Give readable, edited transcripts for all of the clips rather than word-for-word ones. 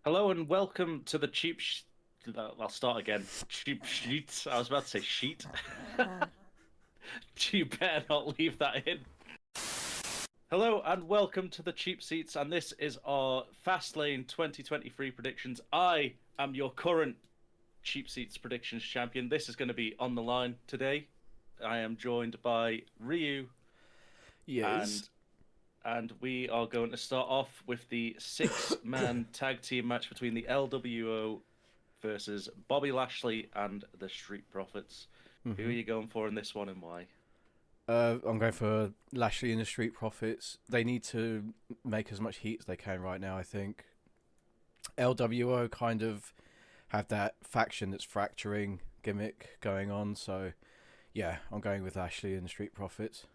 Hello and welcome to the I'll start again. Cheap sheets. I was about to say sheet. You better not leave that in. Hello and welcome to the Cheap Seats, and this is our Fastlane 2023 predictions. I am your current Cheap Seats predictions champion. This is going to be on the line today. I am joined by Ryu, Yes. and we are going to start off with the six-man tag team match between the LWO versus Bobby Lashley and the Street Profits. Who are hmm you going for in this one and why? I'm going for Lashley and the Street Profits. They need to make as much heat as they can right now, I think. LWO kind of have that faction that's fracturing gimmick going on, so yeah, I'm going with Lashley and the Street Profits.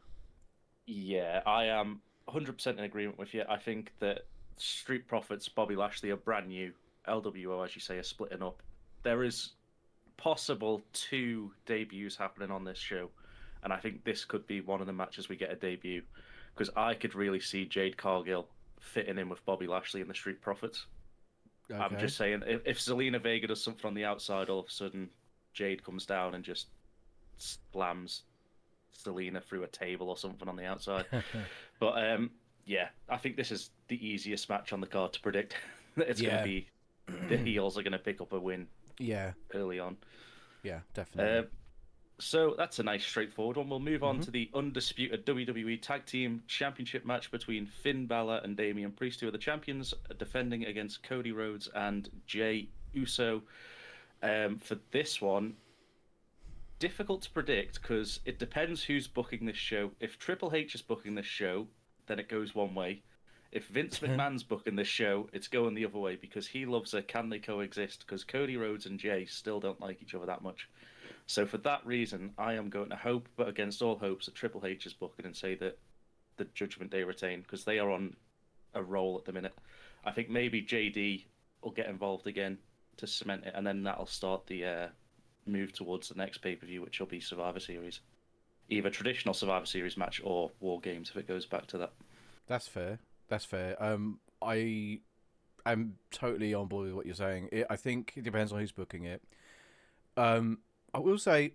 Yeah, I am 100% in agreement with you. I think that Street Profits, Bobby Lashley are brand new. LWO, as you say, are splitting up. There is possible two debuts happening on this show, and I think this could be one of the matches we get a debut because I could really see Jade Cargill fitting in with Bobby Lashley and the Street Profits. I'm Okay. just saying, if Zelina Vega does something on the outside, all of a sudden Jade comes down and just slams Selena through a table or something on the outside. But yeah, I think this is the easiest match on the card to predict. It's going to Yeah. be the heels are going to pick up a win Yeah. early on. Yeah, Uh, definitely. so that's a nice straightforward one. We'll move on hmm to the undisputed WWE Tag Team Championship match between Finn Balor and Damian Priest, who are the champions, defending against Cody Rhodes and Jay Uso. For this one, difficult to predict because it depends who's booking this show. If Triple H is booking this show, then it goes one way. If Vince McMahon's booking this show, it's going the other way because he loves a can they coexist because Cody Rhodes and Jay still don't like each other that much. So for that reason, I am going to hope, but against all hopes, that Triple H is booking and say that the Judgment Day retain because they are on a roll at the minute. I think maybe JD will get involved again to cement it, and then that'll start the move towards the next pay per view, which will be Survivor Series, either traditional Survivor Series match or War Games if it goes back to that. That's fair. That's fair. I am totally on board with what you're saying. I think it depends on who's booking it. I will say,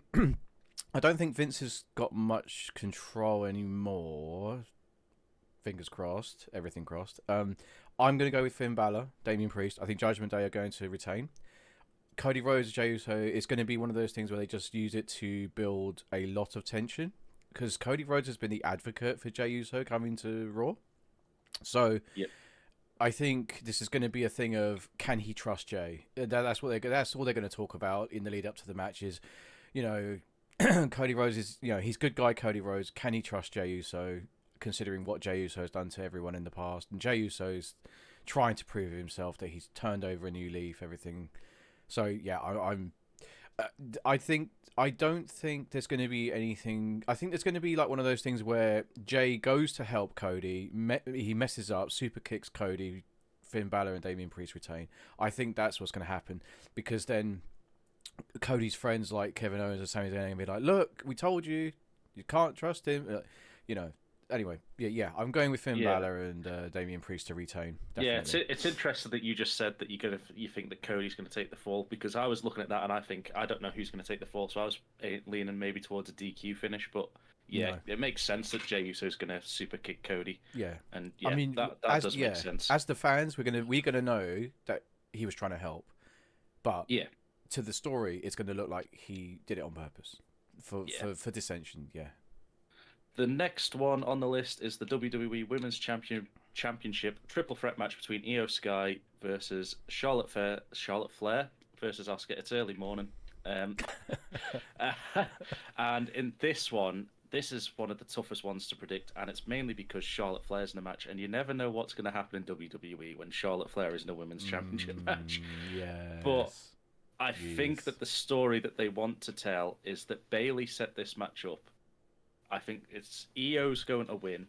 I don't think Vince has got much control anymore. Fingers crossed, everything crossed. I'm going to go with Finn Balor, Damian Priest. I think Judgment Day are going to retain. Cody Rhodes, Jey Uso, it's going to be one of those things where they just use it to build a lot of tension. Because Cody Rhodes has been the advocate for Jey Uso coming to Raw. So Yep. I think this is going to be a thing of can he trust Jay? That's all they're going to talk about in the lead up to the matches. You know, Cody Rhodes is he's good guy. Cody Rhodes, can he trust Jey Uso? Considering what Jey Uso has done to everyone in the past, and Jey Uso's trying to prove himself that he's turned over a new leaf, everything. So yeah, I'm. Uh, I think I don't think there's going to be anything. I think there's going to be like one of those things where Jay goes to help Cody, he messes up, super kicks Cody, Finn Balor and Damian Priest retain. I think that's what's going to happen because then Cody's friends like Kevin Owens and Sami Zayn are going to be like, "Look, we told you, you can't trust him." You know. Anyway, yeah, I'm going with Finn Yeah. Balor and Damian Priest to retain. Yeah, it's Definitely. it's interesting that you just said that you think that Cody's going to take the fall because I was looking at that and I think I don't know who's going to take the fall, so I was leaning maybe towards a DQ finish, but yeah, No. it makes sense that Jey Uso is going to super kick Cody, Yeah. and I yeah, mean, that does make sense. as the fans, we're gonna know that he was trying to help, but Yeah, to the story, it's gonna look like he did it on purpose yeah. for dissension. Yeah. The next one on the list is the WWE Women's Championship triple threat match between Io Sky versus Charlotte Flair versus Asuka. It's early morning. Um, and in this one, this is one of the toughest ones to predict, and it's mainly because Charlotte Flair's in the match, and you never know what's going to happen in WWE when Charlotte Flair is in a women's championship match. But Yes. I think Yes. that the story that they want to tell is that Bayley set this match up. I think it's Io's going to win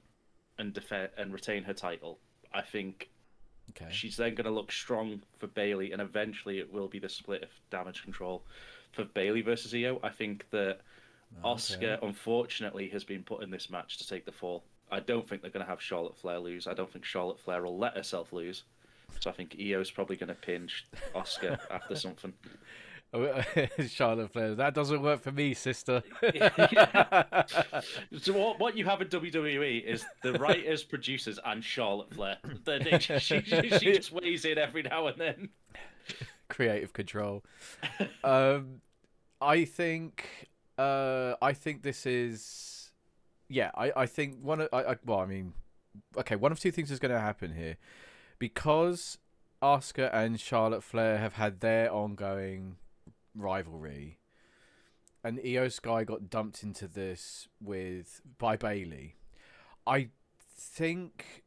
and defend and retain her title. I think Okay. she's then going to look strong for Bayley, and eventually it will be the split of damage control for Bayley versus Io. I think that Okay. Oscar, unfortunately, has been put in this match to take the fall. I don't think they're going to have Charlotte Flair lose. I don't think Charlotte Flair will let herself lose. So I think Io's probably going to pinch Oscar after something. Charlotte Flair. That doesn't work for me, sister. Yeah. So what you have in WWE is the writers, producers, and Charlotte Flair. She just weighs in every now and then. Creative control. Um, I think. I think this is. Yeah, I think one. Well, I mean, okay. One of two things is going to happen here, because Asuka and Charlotte Flair have had their ongoing rivalry, and Io Sky got dumped into this by Bailey. I think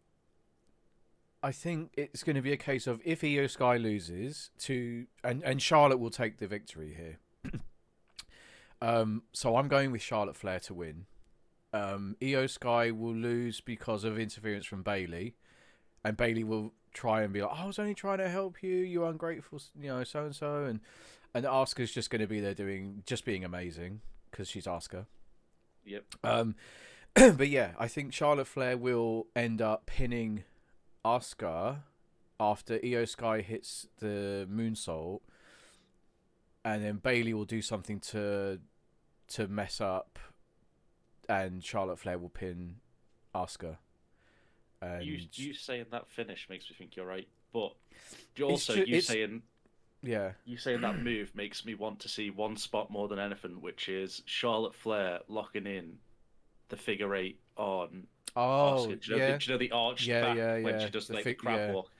it's going to be a case of, if Io Sky loses to, and Charlotte will take the victory here. So I'm going with Charlotte Flair to win. Io Sky will lose because of interference from Bailey, and Bailey will try and be like, "I was only trying to help you. You ungrateful, so and so." And Asuka's just going to be there being amazing because she's Asuka. Yep. But yeah, I think Charlotte Flair will end up pinning Asuka after Io Sky hits the moonsault, and then Bailey will do something to mess up, and Charlotte Flair will pin Asuka. And you saying that finish makes me think you're right, but saying yeah, you saying that move makes me want to see one spot more than anything, which is Charlotte Flair locking in the figure eight on Asuka. Do you know the arched back when she does the crab walk,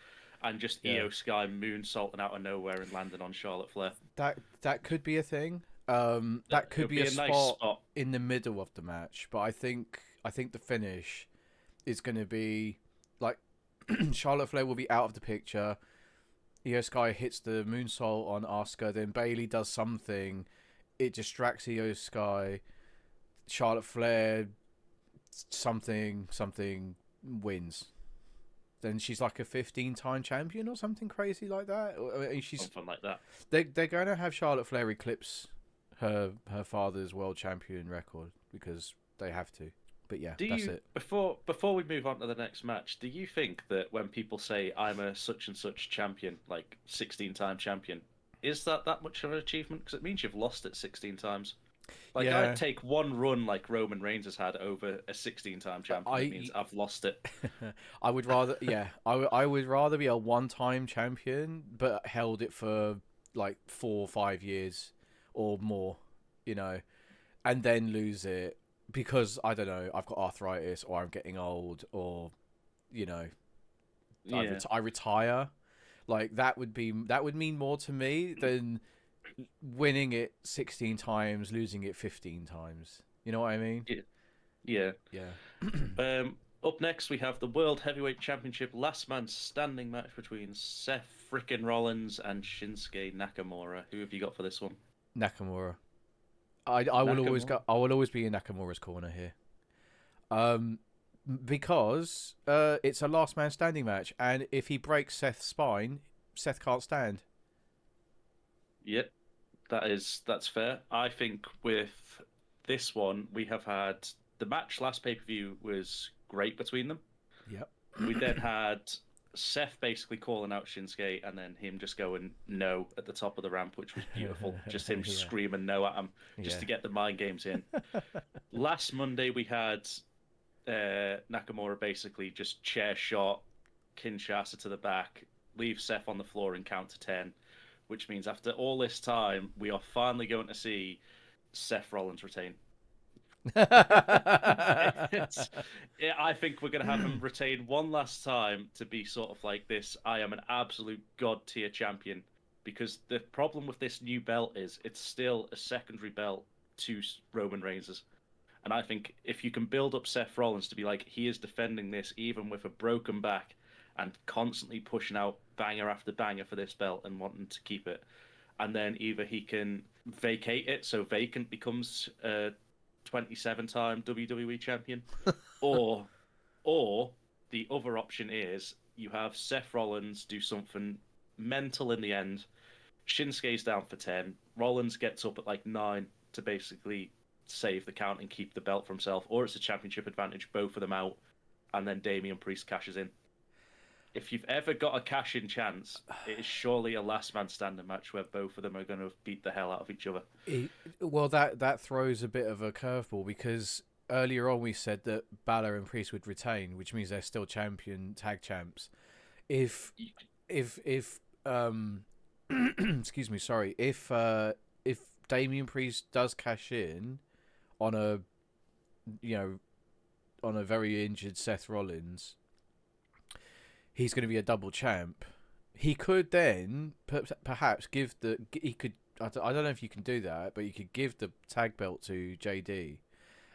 and just Io Sky moonsaulting out of nowhere and landing on Charlotte Flair? That could be a thing. That could be a nice spot in the middle of the match, but I think the finish is going to be like Charlotte Flair will be out of the picture. Io Sky hits the moonsault on Asuka, then Bailey does something, it distracts Io Sky. Charlotte Flair something wins. Then she's like a 15-time champion or something crazy like that. Something like that. They're going to have Charlotte Flair eclipse her father's world champion record because they have to. But yeah, that's it. Before we move on to the next match, do you think that when people say I'm a such and such champion, like 16-time champion, is that much of an achievement? Because it means you've lost it 16 times. Like, Yeah. I'd take one run like Roman Reigns has had over a 16-time champion. It means I've lost it. I would rather, I would rather be a one-time champion, but held it for like 4 or 5 years or more, and then lose it because, I don't know, I've got arthritis or I'm getting old or, I retire. Like, that would mean more to me than winning it 16 times, losing it 15 times. You know what I mean? Yeah. Yeah. Up next, we have the World Heavyweight Championship last man standing match between Seth frickin' Rollins and Shinsuke Nakamura. Who have you got for this one? Nakamura. I will always be in Nakamura's corner here. Because it's a last man standing match, and if he breaks Seth's spine, Seth can't stand. Yep, that's fair. I think with this one, we have had the match last pay-per-view was great between them. Yep. We then had Seth basically calling out Shinsuke and then him just going no at the top of the ramp, which was beautiful. Just him screaming no at him just to get the mind games in. Last Monday, we had Nakamura basically just chair shot, Kinshasa to the back, leave Seth on the floor and count to 10, which means after all this time, we are finally going to see Seth Rollins retain. I think we're going to have him retain one last time to be sort of like this, I am an absolute god tier champion, because the problem with this new belt is it's still a secondary belt to Roman Reigns'. And I think if you can build up Seth Rollins to be like, he is defending this even with a broken back and constantly pushing out banger after banger for this belt and wanting to keep it, and then either he can vacate it so vacant becomes a 27-time WWE champion, or the other option is you have Seth Rollins do something mental in the end. Shinsuke's down for 10. Rollins gets up at like 9 to basically save the count and keep the belt for himself, or it's a championship advantage, both of them out, and then Damian Priest cashes in. if you've ever got a cash-in chance, it is surely a last man standing match where both of them are going to beat the hell out of each other. Well, that throws a bit of a curveball because earlier on we said that Balor and Priest would retain, which means they're still champion tag champs. If You- if excuse me, sorry, if Damian Priest does cash in on a you know on a very injured Seth Rollins, he's going to be a double champ. He could then perhaps give he could. I don't know if you can do that, but you could give the tag belt to JD,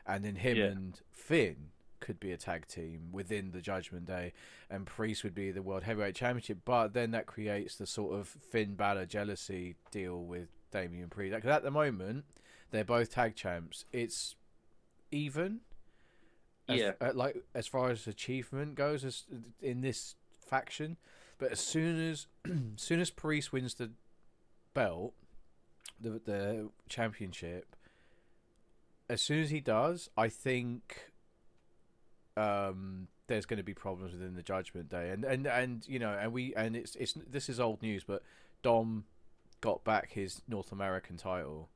and then him Yeah, and Finn could be a tag team within the Judgment Day, and Priest would be the World Heavyweight Championship. But then that creates the sort of Finn Balor jealousy deal with Damian Priest. Because at the moment, they're both tag champs. It's even. yeah, Like as far as achievement goes, as in this faction, but as soon as soon as Priest wins the belt, the championship, as soon as he does, I think there's going to be problems within the Judgment Day, and and it's this is old news, but Dom got back his North American title.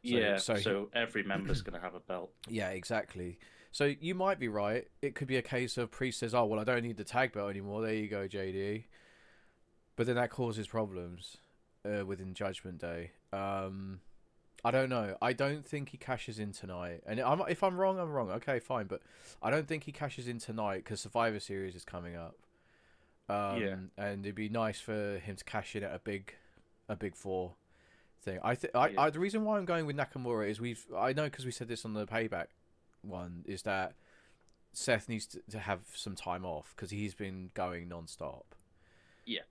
yeah. So So every member's going to have a belt. yeah, exactly. So you might be right. It could be a case of Priest says, "Oh well, I don't need the tag belt anymore. There you go, JD." But then that causes problems within Judgment Day. I don't know. I don't think he cashes in tonight. And if I'm wrong, I'm wrong. Okay, fine. But I don't think he cashes in tonight because Survivor Series is coming up. Yeah, And it'd be nice for him to cash in at a big four thing. yeah, The reason why I'm going with Nakamura is I know because we said this on the Payback one is that Seth needs to have some time off because he's been going non-stop. yeah.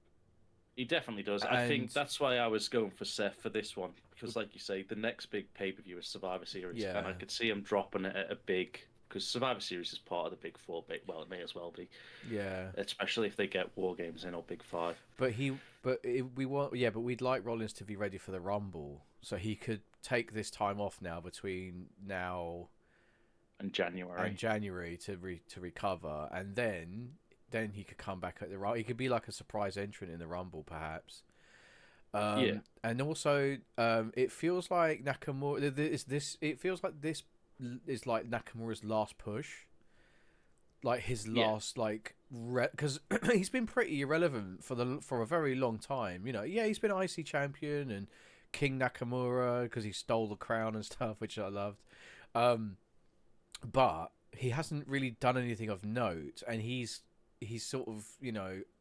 He definitely does. I think And that's why I was going for Seth for this one because, like you say, the next big pay-per-view is Survivor Series, and I yeah, could see him dropping it at a big because Survivor Series is part of the Big Four. Well, it may as well be, yeah. especially if they get War Games in or Big Five But but we'd like Rollins to be ready for the Rumble, so he could take this time off now between now in January. and January to recover, and then he could come back at the Rumble. He could be like a surprise entrant in the Rumble, perhaps. Yeah, And also, it feels like Nakamura. It feels like this is like Nakamura's last push, like his yeah, last because he's been pretty irrelevant for a very long time. Yeah, he's been IC champion and King Nakamura because he stole the crown and stuff, which I loved. Um, but he hasn't really done anything of note, and he's sort of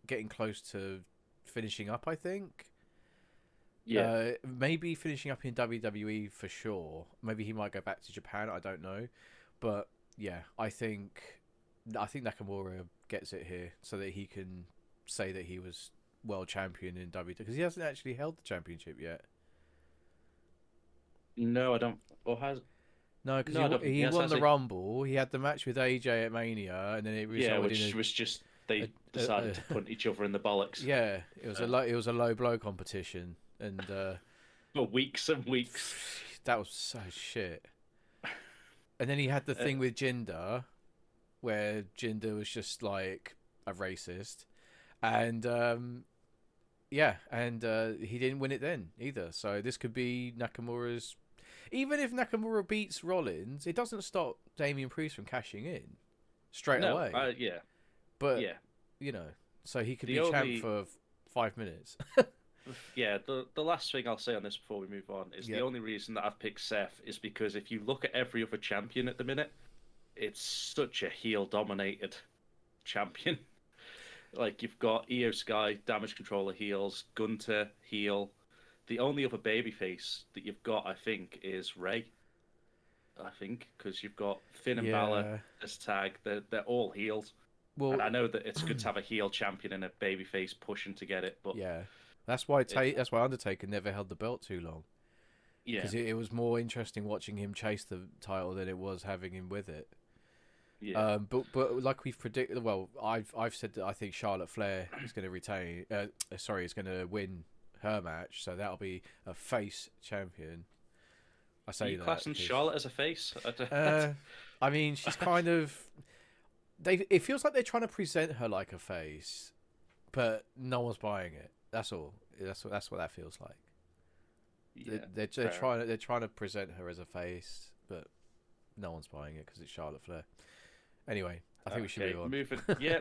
getting close to finishing up. I think. yeah. Maybe finishing up in WWE for sure. Maybe he might go back to Japan. I don't know, but yeah, I think Nakamura gets it here so that he can say that he was world champion in WWE because he hasn't actually held the championship yet. No, I don't. Or has No, because no, I don't think he yes, won has the he? Rumble. He had the match with AJ at Mania, and then it Yeah, resulted which in was just they a decided to put each other in the bollocks yeah, uh, it was a low blow competition, and for weeks and weeks. that was so shit. And then he had the Uh, thing with Jinder, where Jinder was just like a racist, and yeah, and he didn't win it then either. So this could be Nakamura's. Even if Nakamura beats Rollins, it doesn't stop Damian Priest from cashing in straight no, away. yeah, But yeah. you know, so he could The be champ only for 5 minutes. yeah, the last thing I'll say on this before we move on is the Yep. only reason that I've picked Seth is because if you look at every other champion at the minute, it's such a heel dominated champion. Like you've got Io Sky, Damage Controller heels, Gunter heel. The only other babyface that you've got, I think, is Ray. I think because you've got Finn and Balor Yeah. as tag. They're all heels, and Well, I know that it's good to have a heel champion and a babyface pushing to get it, but yeah. it, That's why Undertaker never held the belt too long yeah, because it was more interesting watching him chase the title than it was having him with it. yeah. But like we've predicted, well, I've said that I think Charlotte Flair is going to retain. Sorry, is going to win her match, so that'll be a face champion. I Are say you that classing because, Charlotte as a face? I mean, she's kind of. It feels like they're trying to present her like a face, but no one's buying it. That's all. That's what that feels like. Yeah, They're trying to present her as a face, but no one's buying it because it's Charlotte Flair. Anyway, I think we should move on.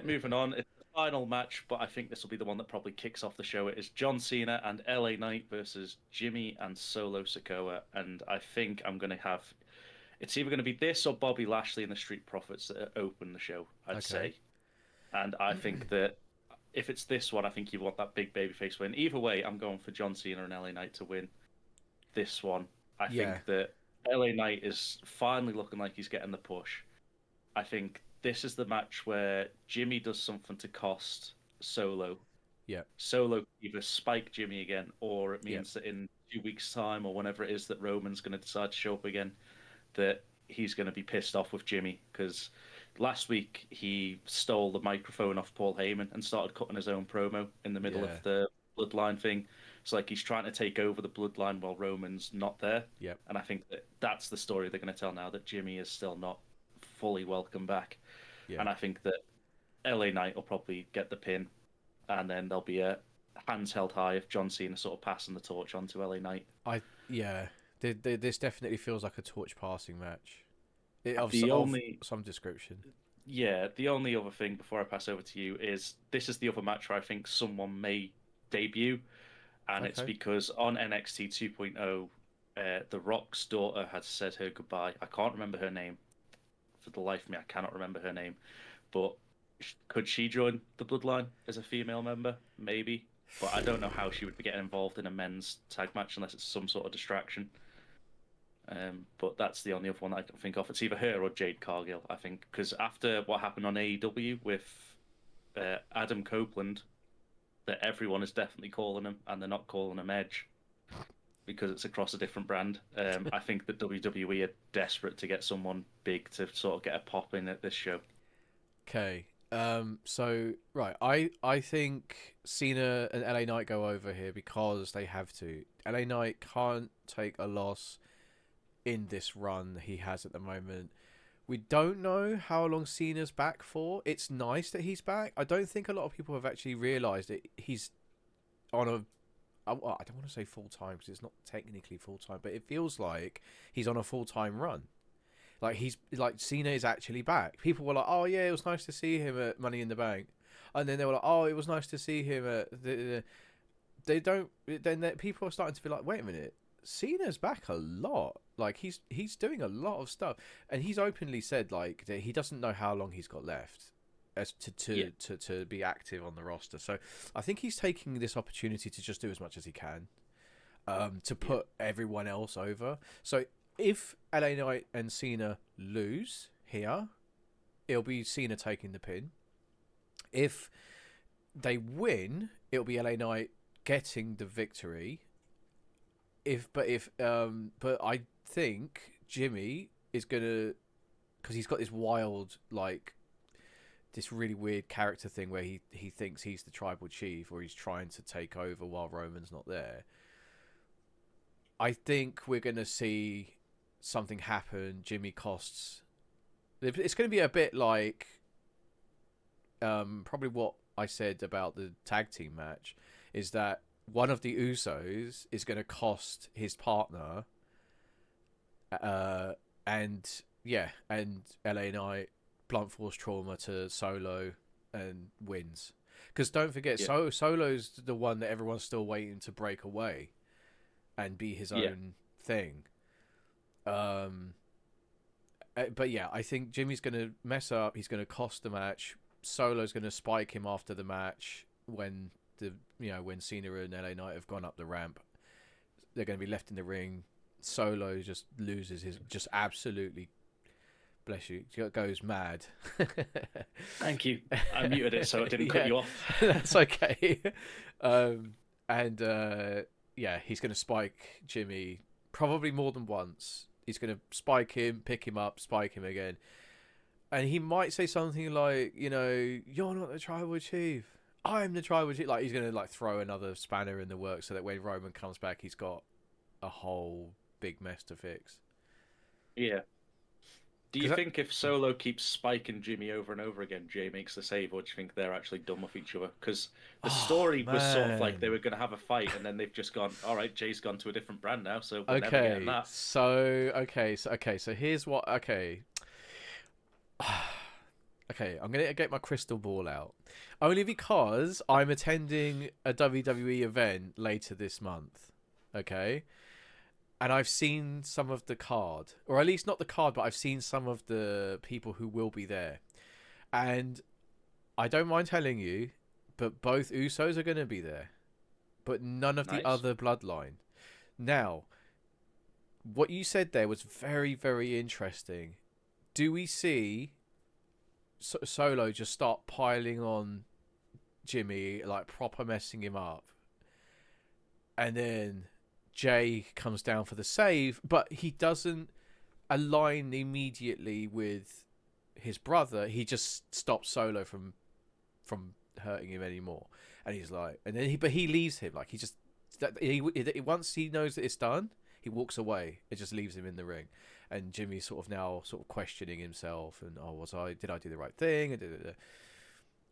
Moving on. It's the final match, but I think this will be the one that probably kicks off the show. It is John Cena and LA Knight versus Jimmy and Solo Sikoa, and I think I'm going to have. It's either going to be this or Bobby Lashley and the Street Profits that open the show, I'd say. And I think that if it's this one, I think you want that big babyface win. Either way, I'm going for John Cena and LA Knight to win this one. I think that LA Knight is finally looking like he's getting the push. I think this is the match where Jimmy does something to cost Solo. Yeah. Solo either spike Jimmy again, or it means that in 2 weeks' time, or whenever it is that Roman's going to decide to show up again, that he's going to be pissed off with Jimmy. Because last week he stole the microphone off Paul Heyman and started cutting his own promo in the middle of the Bloodline thing. It's like he's trying to take over the Bloodline while Roman's not there. Yep. And I think that that's the story they're going to tell now, that Jimmy is still not fully welcome back. Yeah. And I think that LA Knight will probably get the pin, and then there'll be a hands held high if John Cena sort of passing the torch on to LA Knight. This definitely feels like a torch passing match. Of some description. Yeah, the only other thing before I pass over to you is this is the other match where I think someone may debut, and it's because on NXT 2.0, The Rock's daughter had said her goodbye. I can't remember her name. For the life of me, I cannot remember her name. But could she join the Bloodline as a female member? Maybe. But I don't know how she would be getting involved in a men's tag match unless it's some sort of distraction. But that's the only other one I can think of. It's either her or Jade Cargill, I think. Because after what happened on AEW with Adam Copeland, that everyone is definitely calling him, and they're not calling him Edge because it's across a different brand. I think that WWE are desperate to get someone big to sort of get a pop in at this show. Okay. I think Cena and LA Knight go over here because they have to. LA Knight can't take a loss in this run he has at the moment. We don't know how long Cena's back for. It's nice that he's back. I don't think a lot of people have actually realised that he's on a... I don't want to say full-time because it's not technically full-time, but it feels like he's on a full-time run. Cena is actually back. People were like, oh yeah, it was nice to see him at Money in the Bank. And then they were like, oh, it was nice to see him at... People are starting to be like, wait a minute, Cena's back a lot. Like he's doing a lot of stuff, and he's openly said like that he doesn't know how long he's got left as to be active on the roster. So I think he's taking this opportunity to just do as much as he can, to put everyone else over. So if LA Knight and Cena lose here, it'll be Cena taking the pin. If they win, it'll be LA Knight getting the victory. But I think Jimmy is gonna, because he's got this wild, like, this really weird character thing where he thinks he's the tribal chief, or he's trying to take over while Roman's not there. I think we're gonna see something happen. Jimmy costs. It's gonna be a bit like, probably what I said about the tag team match, is that one of the Usos is going to cost his partner, and LA Knight blunt force trauma to Solo and wins. Because don't forget, Solo's the one that everyone's still waiting to break away and be his own thing. But yeah, I think Jimmy's going to mess up. He's going to cost the match. Solo's going to spike him after the match when Cena and LA Knight have gone up the ramp. They're going to be left in the ring. Solo just loses his, just absolutely, bless you, goes mad. Thank you. I muted it so it didn't cut you off. That's okay. He's going to spike Jimmy probably more than once. He's going to spike him, pick him up, spike him again. And he might say something like, you're not the tribal chief. I'm the tribal chief. Like, he's going to throw another spanner in the works so that when Roman comes back, he's got a whole big mess to fix. Yeah. Do you think if Solo keeps spiking Jimmy over and over again, Jay makes the save, or do you think they're actually done with each other? Because the Oh story was sort of like they man. were going to have a fight, and then they've just gone, all right, Jay's gone to a different brand now, so we're never getting Okay, that. so here's what. Okay, okay, I'm gonna get my crystal ball out, only because I'm attending a WWE event later this month. Okay, and I've seen some of the card, or at least not the card, but I've seen some of the people who will be there, and I don't mind telling you, but both Usos are gonna be there, but none of the Nice. other bloodline. Now, what you said there was very, very interesting. Do we see Solo just start piling on Jimmy, like proper messing him up, and then Jay comes down for the save, but he doesn't align immediately with his brother. He just stops Solo from hurting him anymore, and he's like, and then he leaves him, like he just once he knows that it's done, he walks away. It just leaves him in the ring, and Jimmy's sort of now sort of questioning himself and did I do the right thing? And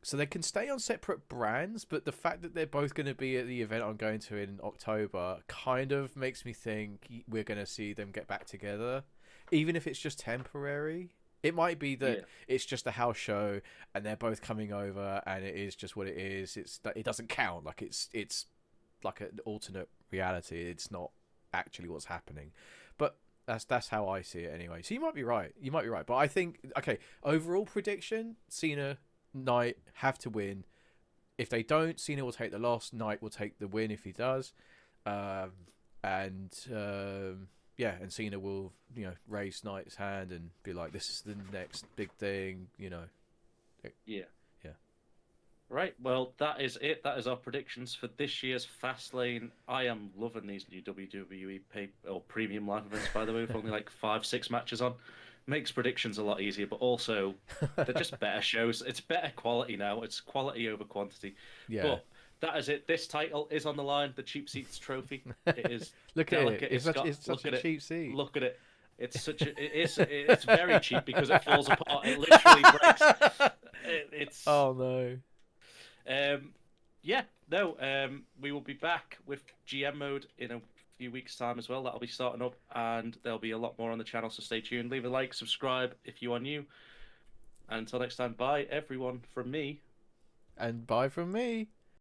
so they can stay on separate brands, but the fact that they're both going to be at the event I'm going to in October kind of makes me think we're going to see them get back together, even if it's just temporary. It might be that it's just a house show and they're both coming over and it is just what it is. It doesn't count, like it's like an alternate reality. It's not actually what's happening, but that's how I see it anyway. So you might be right. But I think, okay, overall prediction: Cena, Knight have to win. If they don't, Cena will take the loss. Knight will take the win if he does. And yeah, and Cena will raise Knight's hand and be like, "This is the next big thing," Yeah. Yeah. Right, well, that is it. That is our predictions for this year's Fastlane. I am loving these new WWE premium live events, by the way, with only like 5, 6 matches on. Makes predictions a lot easier, but also they're just better shows. It's better quality now. It's quality over quantity. Yeah. But that is it. This title is on the line, the Cheap Seats trophy. It is Look at delicate. it. It's such a cheap seat. Look at it. It's very cheap because it falls apart. It literally breaks. It's Oh no. Yeah, no, we will be back with GM mode in a few weeks' time as well. That'll be starting up, and there'll be a lot more on the channel, so stay tuned. Leave a like, subscribe if you are new. And until next time, bye, everyone, from me. And bye from me.